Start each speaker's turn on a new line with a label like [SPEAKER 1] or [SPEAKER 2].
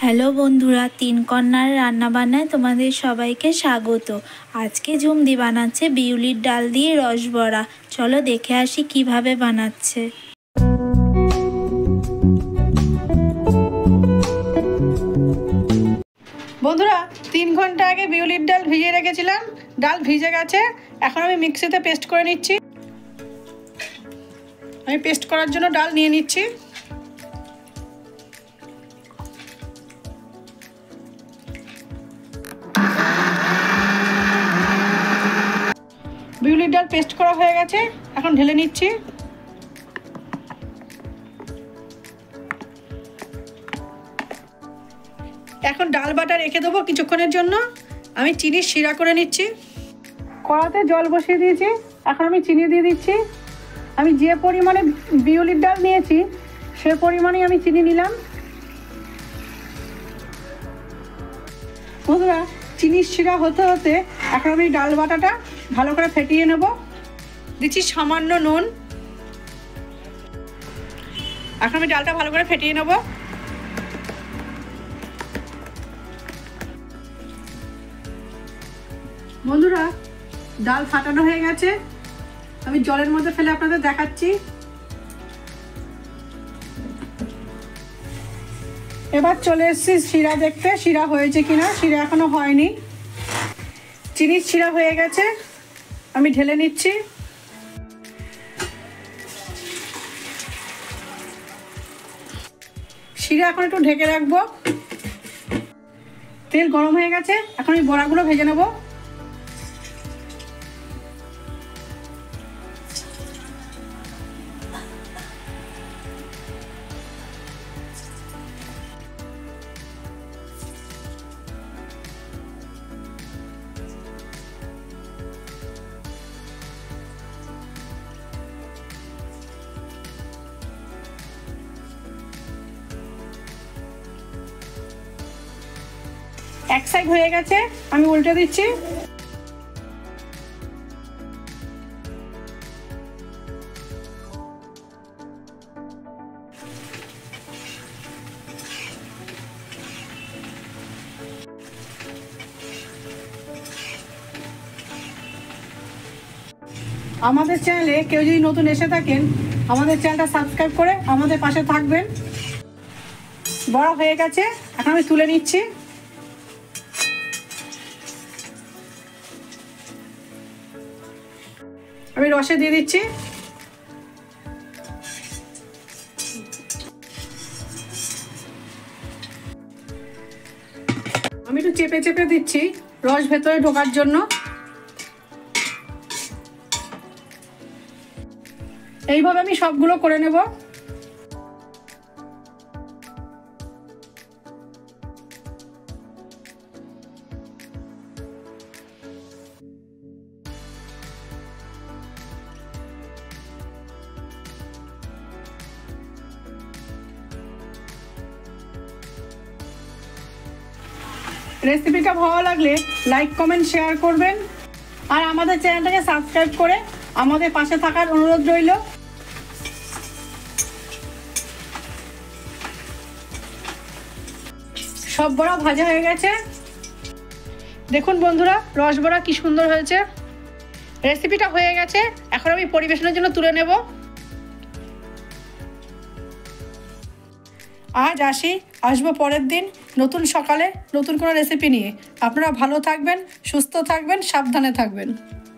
[SPEAKER 1] Hello বন্ধুরা, তিন কন্যার রান্নাবান্নায় তোমাদের সবাইকে স্বাগত। আজকে ঝুমদি বানাচ্ছে বিউলির ডাল দিয়ে রসবড়া। চলো দেখে আসি কিভাবে বানাচ্ছে।
[SPEAKER 2] বন্ধুরা, 3 ঘন্টা আগে বিউলির ডাল ভিজিয়ে রেখেছিলাম। ডাল ভিজে গেছে, এখন আমি মিক্সিতে পেস্ট করে নিচ্ছি। আমি পেস্ট করার জন্য ডাল নিয়ে নিচ্ছি। বিউলির ডাল পেস্ট করা হয়ে গেছে, এখন ঢেলে নিচ্ছি। এখন ডাল বাটা রেখে দেবো কিছুক্ষণের জন্য। আমি চিনির শিরা করে নিচ্ছি। কড়াতে জল বসিয়ে দিয়েছি, এখন আমি চিনি দিয়ে দিচ্ছি। আমি যে পরিমাণে বিউলির ডাল নিয়েছি সে পরিমাণেই আমি চিনি নিলাম। বন্ধুরা, চিনির শিরা হতে হতে এখন আমি ডাল বাটাটা ভালো করে ফেটিয়ে নেব। দিচ্ছি সামান্য নুন। এখন আমি ডালটা ভালো করে ফেটিয়ে নেব। বন্ধুরা, ডাল ফাটানো হয়ে গেছে, আমি জলের মধ্যে ফেলে আপনাদের দেখাচ্ছি। এবার চলে এসেছি শিরা দেখতে, শিরা হয়েছে কিনা। শিরা এখনো হয়নি। চিনির শিরা হয়ে গেছে, আমি ঢেলে নিচ্ছি। শিরা এখন একটু ঢেকে রাখবো। তেল গরম হয়ে গেছে, এখন আমি বড়াগুলো ভেজে নেব। এক সাইড হয়ে গেছে, আমি উল্টে দিচ্ছি। আমাদের চ্যানেলে কেউ যদি নতুন এসে থাকেন, আমাদের চ্যানেলটা সাবস্ক্রাইব করে আমাদের পাশে থাকবেন। বড়া হয়ে গেছে, এখন আমি তুলে নিচ্ছি। আমি রসে দিয়ে দিচ্ছি। আমি একটু চেপে চেপে দিচ্ছি রস ভেতরে ঢোকার জন্য। এইভাবে আমি সবগুলো করে নেব। রেসিপিটা ভালো লাগলে লাইক কমেন্ট শেয়ার করবেন, আর আমাদের চ্যানেলটাকে সাবস্ক্রাইব করে আমাদের পাশে থাকার অনুরোধ রইল। সব বড়া ভাজা হয়ে গেছে। দেখুন বন্ধুরা, রসবড়া কি সুন্দর হয়েছে। রেসিপিটা হয়ে গেছে, এখন আমি পরিবেশনের জন্য তুলে নেব। আজ আসবো পরের দিন নতুন সকালে নতুন কোনো রেসিপি নিয়ে। আপনারা ভালো থাকবেন, সুস্থ থাকবেন, সাবধানে থাকবেন।